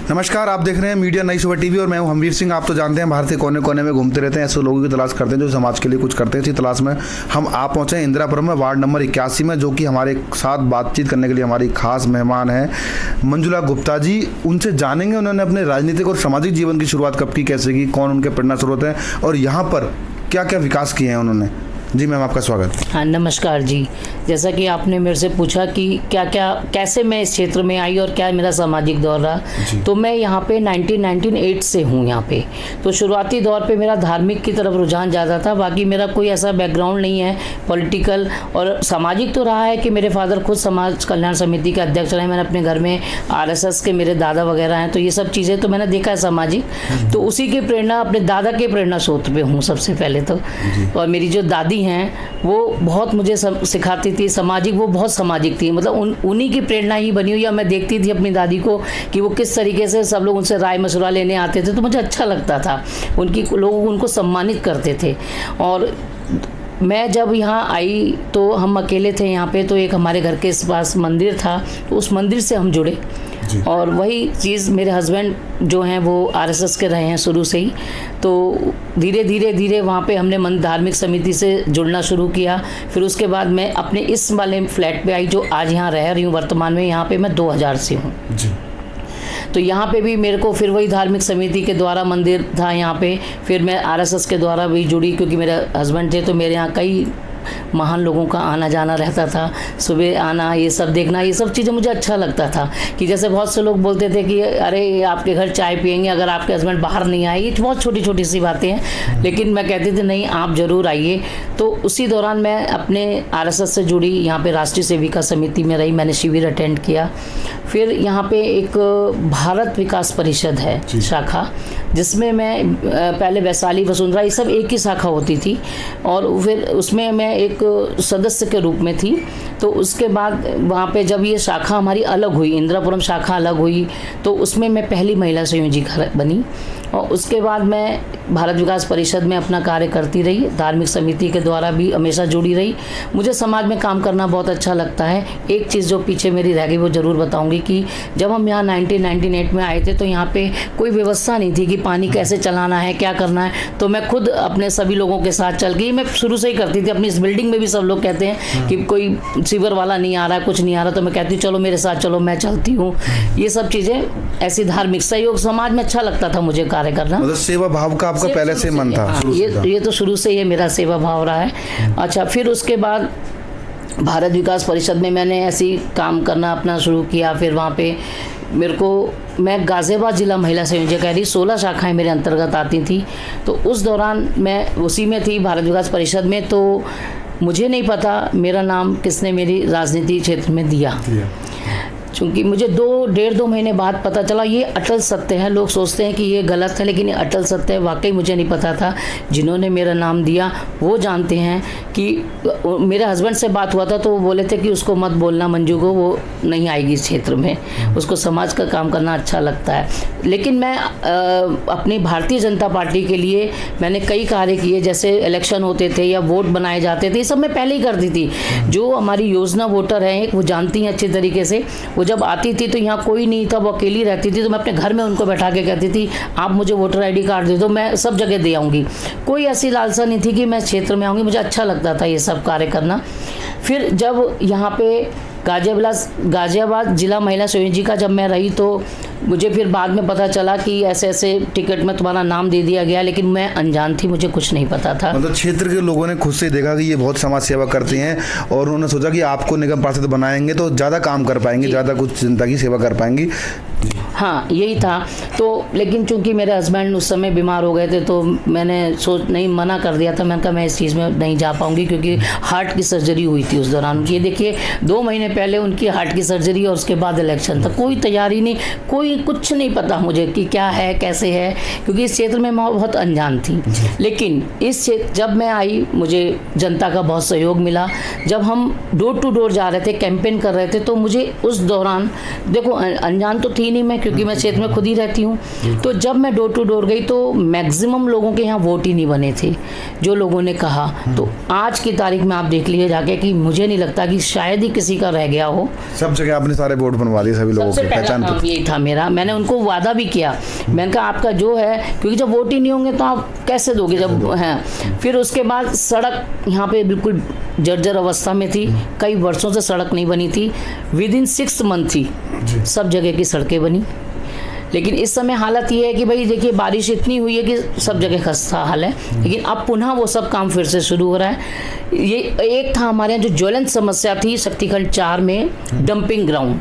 नमस्कार, आप देख रहे हैं मीडिया नई सुबह टीवी और मैं हूं हमवीर सिंह। आप तो जानते हैं भारत के कोने कोने में घूमते रहते हैं, ऐसे लोगों की तलाश करते हैं जो समाज के लिए कुछ करते हैं। इसी तलाश में हम आप पहुंचे हैं इंदिरापुरम में, वार्ड नंबर 81 में, जो कि हमारे साथ बातचीत करने के लिए हमारी खास मेहमान है मंजुला गुप्ता जी। उनसे जानेंगे उन्होंने अपने राजनीतिक और सामाजिक जीवन की शुरुआत कब की, कैसे की, कौन उनके प्रेरणा स्रोत हैं और यहाँ पर क्या क्या विकास किए हैं उन्होंने। जी मैम, आपका स्वागत। हाँ नमस्कार जी। जैसा कि आपने मेरे से पूछा कि क्या क्या कैसे मैं इस क्षेत्र में आई और क्या मेरा सामाजिक दौर रहा, तो मैं यहाँ पे 1998 से हूँ यहाँ पे। तो शुरुआती दौर पे मेरा धार्मिक की तरफ रुझान ज़्यादा था, बाकी मेरा कोई ऐसा बैकग्राउंड नहीं है पॉलिटिकल। और सामाजिक तो रहा है कि मेरे फादर खुद समाज कल्याण समिति के अध्यक्ष रहे, मैंने अपने घर में RSS के मेरे दादा वगैरह हैं, तो ये सब चीज़ें तो मैंने देखा है सामाजिक। तो उसी की प्रेरणा, अपने दादा के प्रेरणा स्रोत पे हूँ सबसे पहले तो। और मेरी जो दादी हैं वो बहुत मुझे सिखाती थी सामाजिक, वो बहुत सामाजिक थी, मतलब उन्हीं की प्रेरणा ही बनी हुई है। मैं देखती थी अपनी दादी को कि वो किस तरीके से सब लोग उनसे राय मशवरा लेने आते थे, तो मुझे अच्छा लगता था। लोग उनको सम्मानित करते थे। और मैं जब यहाँ आई तो हम अकेले थे यहाँ पे, तो एक हमारे घर के पास मंदिर था, तो उस मंदिर से हम जुड़े। और वही चीज़ मेरे हस्बैंड जो हैं वो RSS के रहे हैं शुरू से ही, तो धीरे धीरे वहाँ पे हमने धार्मिक समिति से जुड़ना शुरू किया। फिर उसके बाद मैं अपने इस वाले फ्लैट पे आई जो आज यहाँ रह रही हूँ वर्तमान में। यहाँ पे मैं 2000 से हूँ। तो यहाँ पे भी मेरे को फिर वही धार्मिक समिति के द्वारा मंदिर था यहाँ पे, फिर मैं RSS के द्वारा भी जुड़ी, क्योंकि मेरे हस्बैंड थे तो मेरे यहाँ कई महान लोगों का आना जाना रहता था। सुबह आना, ये सब देखना, ये सब चीज़ें मुझे अच्छा लगता था। कि जैसे बहुत से लोग बोलते थे कि अरे आपके घर चाय पियेंगे अगर आपके हस्बैंड बाहर नहीं आए, ये बहुत छोटी छोटी सी बातें हैं, लेकिन मैं कहती थी नहीं आप ज़रूर आइए। तो उसी दौरान मैं अपने RSS से जुड़ी, यहाँ पे राष्ट्रीय सेविका समिति में रही, मैंने शिविर अटेंड किया। फिर यहाँ पे एक भारत विकास परिषद है शाखा, जिसमें मैं पहले वैशाली, वसुंधरा, ये सब एक ही शाखा होती थी, और फिर उसमें मैं एक सदस्य के रूप में थी। तो उसके बाद वहाँ पे जब ये शाखा हमारी अलग हुई, इंदिरापुरम शाखा अलग हुई, तो उसमें मैं पहली महिला संयोजिका बनी। और उसके बाद मैं भारत विकास परिषद में अपना कार्य करती रही, धार्मिक समिति के द्वारा भी हमेशा जुड़ी रही। मुझे समाज में काम करना बहुत अच्छा लगता है। एक चीज़ जो पीछे मेरी रह गई वो ज़रूर बताऊंगी कि जब हम यहाँ 1998 में आए थे तो यहाँ पे कोई व्यवस्था नहीं थी कि पानी कैसे चलाना है, क्या करना है। तो मैं खुद अपने सभी लोगों के साथ चल गई, मैं शुरू से ही करती थी। अपनी इस बिल्डिंग में भी सब लोग कहते हैं कि कोई सीवर वाला नहीं आ रहा है, कुछ नहीं आ रहा, तो मैं कहती हूँ चलो मेरे साथ चलो, मैं चलती हूँ। ये सब चीज़ें ऐसी धार्मिक सहयोग, समाज में अच्छा लगता था मुझे कार्य करना। मतलब सेवा भाव का आपका पहले से मन था? ये तो शुरू से ही मेरा सेवा भाव रहा है। अच्छा, फिर उसके बाद भारत विकास परिषद में मैंने ऐसी काम करना अपना शुरू किया। फिर वहाँ पे मेरे को, मैं गाज़ियाबाद जिला महिला संयोजक रही, 16 शाखाएं मेरे अंतर्गत आती थी। तो उस दौरान मैं उसी में थी भारत विकास परिषद में। तो मुझे नहीं पता मेरा नाम किसने मेरी राजनीति क्षेत्र में दिया, क्योंकि मुझे 1.5-2 महीने बाद पता चला ये अटल सत्य है। लोग सोचते हैं कि ये गलत है, लेकिन ये अटल सत्य है। वाकई मुझे नहीं पता था। जिन्होंने मेरा नाम दिया वो जानते हैं कि मेरे हस्बैंड से बात हुआ था तो वो बोले थे कि उसको मत बोलना मंजू को, वो नहीं आएगी इस क्षेत्र में, उसको समाज का काम करना अच्छा लगता है। लेकिन मैं अपनी भारतीय जनता पार्टी के लिए मैंने कई कार्य किए, जैसे इलेक्शन होते थे या वोट बनाए जाते थे, ये सब मैं पहले ही करती थी। जो हमारी योजना वोटर हैं वो जानती हैं अच्छी तरीके से। वो जब आती थी तो यहाँ कोई नहीं था, वो अकेली रहती थी, तो मैं अपने घर में उनको बैठा के कहती थी आप मुझे वोटर ID कार्ड दे दो, मैं सब जगह दे आऊँगी। कोई ऐसी लालसा नहीं थी कि मैं क्षेत्र में आऊँगी, मुझे अच्छा लगता था ये सब कार्य करना। फिर जब यहाँ पे गाज़ियाबाद जिला महिला संयोजिका जब मैं रही, तो मुझे फिर बाद में पता चला कि ऐसे ऐसे टिकट में तुम्हारा नाम दे दिया गया, लेकिन मैं अनजान थी, मुझे कुछ नहीं पता था। मतलब क्षेत्र के लोगों ने खुद से देखा कि ये बहुत समाज सेवा करते हैं और उन्होंने सोचा कि आपको निगम पार्षद बनाएंगे तो ज़्यादा काम कर पाएंगे, ज़्यादा कुछ जनता की सेवा कर पाएंगी। हाँ यही था। तो लेकिन चूंकि मेरे हस्बैंड उस समय बीमार हो गए थे तो मैंने नहीं मना कर दिया था। मैंने कहा मैं इस चीज़ में नहीं जा पाऊंगी, क्योंकि हार्ट की सर्जरी हुई थी उस दौरान। ये देखिए 2 महीने पहले उनकी हार्ट की सर्जरी और उसके बाद इलेक्शन था। कोई तैयारी नहीं, कोई कुछ नहीं पता मुझे कि क्या है कैसे है, क्योंकि इस क्षेत्र में मैं बहुत अनजान थी। लेकिन इस क्षेत्र जब मैं आई, मुझे जनता का बहुत सहयोग मिला। जब हम डोर टू डोर जा रहे थे, कैंपेन कर रहे थे, तो मुझे उस दौरान, देखो अनजान तो थी नहीं मैं, क्योंकि मैं क्षेत्र में खुद ही रहती हूँ। तो जब मैं डोर टू डोर गई तो मैक्सिमम लोगों के यहाँ वोट ही नहीं बने थे जो लोगों ने कहा। तो आज की तारीख में आप देख लीजिए जाके कि मुझे नहीं लगता कि शायद ही किसी का रह गया हो। सब जगह आपने सारे वोट बनवा दिए सभी लोगों के, पहचान यही था मेरा। मेरा, मैंने उनको वादा भी किया, मैंने कहा आपका जो है, क्योंकि जब वोट ही नहीं होंगे तो आप कैसे दोगे जब हैं। फिर उसके बाद सड़क यहाँ पे बिल्कुल जर्जर अवस्था में थी, कई वर्षों से सड़क नहीं बनी थी, विदिन 6 मंथ थी सब जगह की सड़कें बनी। लेकिन इस समय हालत ये है कि भाई देखिए बारिश इतनी हुई है कि सब जगह खस्ता हाल है, लेकिन अब पुनः वो सब काम फिर से शुरू हो रहा है। ये एक था हमारे यहाँ जो ज्वलंत समस्या थी शक्तिखंड 4 में, डंपिंग ग्राउंड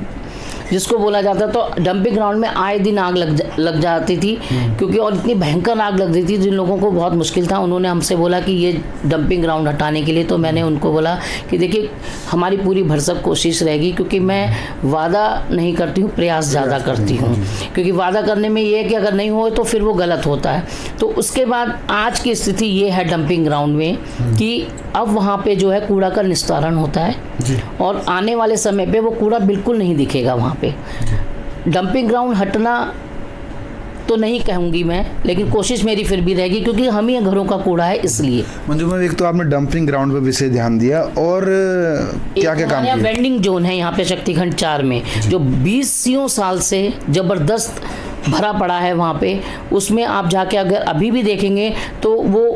जिसको बोला जाता, तो डंपिंग ग्राउंड में आए दिन आग लग जाती थी, क्योंकि और इतनी भयंकर आग लग रही थी जिन लोगों को बहुत मुश्किल था। उन्होंने हमसे बोला कि ये डंपिंग ग्राउंड हटाने के लिए, तो मैंने उनको बोला कि देखिए हमारी पूरी भरसक कोशिश रहेगी, क्योंकि मैं वादा नहीं करती हूँ, प्रयास ज़्यादा करती हूँ, क्योंकि वादा करने में ये है कि अगर नहीं हो तो फिर वो गलत होता है। तो उसके बाद आज की स्थिति ये है डंपिंग ग्राउंड में कि अब वहाँ पे जो है कूड़ा का निस्तारण होता है और आने वाले समय पे वो कूड़ा बिल्कुल नहीं दिखेगा वहाँ पे। डंपिंग ग्राउंड हटना तो नहीं कहूँगी मैं, लेकिन कोशिश मेरी फिर भी रहेगी, क्योंकि हम ही घरों का कूड़ा है इसलिए। मंजू मैम, एक तो आपने डंपिंग ग्राउंड पे विशेष ध्यान दिया, और क्या क्या काम किया? वेंडिंग जोन है यहाँ पे शक्तिखंड 4 में, जो 20 साल से जबरदस्त भरा पड़ा है वहाँ पे। उसमें आप जाके अगर अभी भी देखेंगे तो वो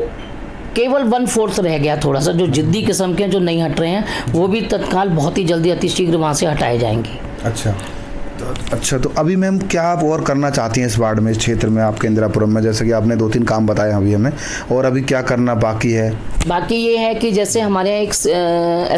केवल 1/4 रह गया, थोड़ा सा जो जिद्दी किस्म के जो नहीं हट रहे हैं वो भी तत्काल बहुत ही जल्दी अतिशीघ्र वहाँ से हटाए जाएंगे। अच्छा, तो अभी मैम क्या आप और करना चाहती हैं इस वार्ड में, इस क्षेत्र में, आपके इंदिरापुरम में? जैसे कि आपने 2-3 काम बताए अभी हमें, और अभी क्या करना बाकी है? बाकी ये है कि जैसे हमारे यहाँ एक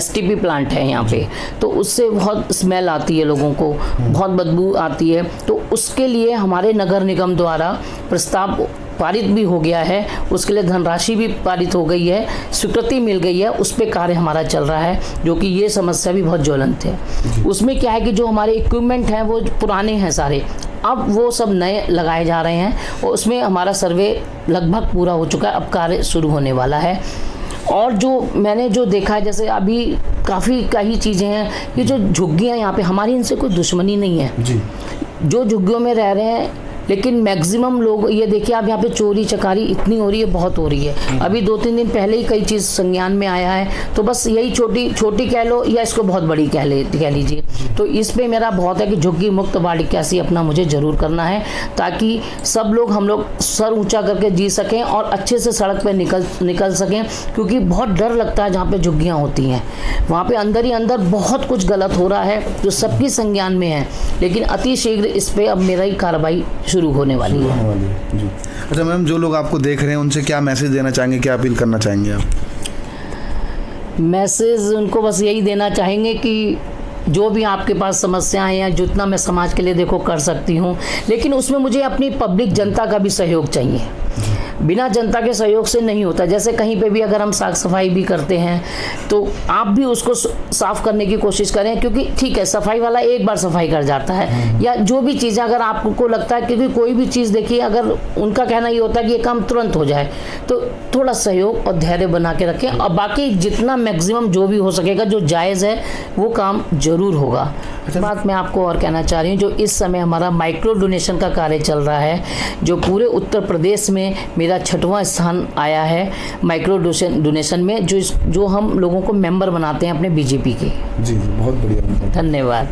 STP प्लांट है यहाँ पे, तो उससे बहुत स्मेल आती है, लोगों को बहुत बदबू आती है। तो उसके लिए हमारे नगर निगम द्वारा प्रस्ताव पारित भी हो गया है, उसके लिए धनराशि भी पारित हो गई है, स्वीकृति मिल गई है, उस पे कार्य हमारा चल रहा है, जो कि ये समस्या भी बहुत ज्वलंत है। उसमें क्या है कि जो हमारे इक्विपमेंट हैं वो पुराने हैं सारे, अब वो सब नए लगाए जा रहे हैं, और उसमें हमारा सर्वे लगभग पूरा हो चुका है, अब कार्य शुरू होने वाला है। और जो मैंने जो देखा है, जैसे अभी काफ़ी कई चीज़ें हैं, ये जो झुग्गियाँ यहाँ पे, हमारी इनसे कोई दुश्मनी नहीं है जी। जो झुग्गियों में रह रहे हैं, लेकिन मैक्सिमम लोग ये देखिए आप यहाँ पे चोरी चकारी इतनी हो रही है, बहुत हो रही है। अभी 2-3 दिन पहले ही कई चीज़ संज्ञान में आया है, तो बस यही छोटी कह लो या इसको बहुत बड़ी कह लीजिए। तो इस पे मेरा बहुत है कि झुग्गी मुक्त वार्ड 81 अपना मुझे ज़रूर करना है, ताकि सब लोग हम लोग सर ऊंचा करके जी सकें और अच्छे से सड़क पे निकल सकें, क्योंकि बहुत डर लगता है जहाँ पे झुग्गियाँ होती हैं, वहाँ पे अंदर ही अंदर बहुत कुछ गलत हो रहा है जो सबकी संज्ञान में है। लेकिन अति शीघ्र इस पे अब मेरा ही कार्रवाई शुरू होने वाली है जी। अच्छा मैम, जो लोग आपको देख रहे हैं उनसे क्या मैसेज देना चाहेंगे, क्या अपील करना चाहेंगे आप? मैसेज उनको बस यही देना चाहेंगे कि जो भी आपके पास समस्याएं हैं, जितना मैं समाज के लिए देखो कर सकती हूँ, लेकिन उसमें मुझे अपनी पब्लिक जनता का भी सहयोग चाहिए। बिना जनता के सहयोग से नहीं होता। जैसे कहीं पे भी अगर हम साफ सफाई भी करते हैं तो आप भी उसको साफ करने की कोशिश करें, क्योंकि ठीक है सफाई वाला एक बार सफाई कर जाता है, या जो भी चीज़ अगर आपको लगता है, क्योंकि कोई भी चीज़ देखिए अगर उनका कहना ये होता है कि ये काम तुरंत हो जाए, तो थोड़ा सहयोग और धैर्य बना के रखें, और बाकी जितना मैक्सिमम जो भी हो सकेगा, जो जायज़ है वो काम जरूर होगा। बात मैं आपको और कहना चाह रही हूँ, जो इस समय हमारा माइक्रो डोनेशन का कार्य चल रहा है, जो पूरे उत्तर प्रदेश में मेरा 6वां स्थान आया है माइक्रो डोनेशन में, जो हम लोगों को मेंबर बनाते हैं अपने बीजेपी के। जी बहुत बढ़िया, धन्यवाद।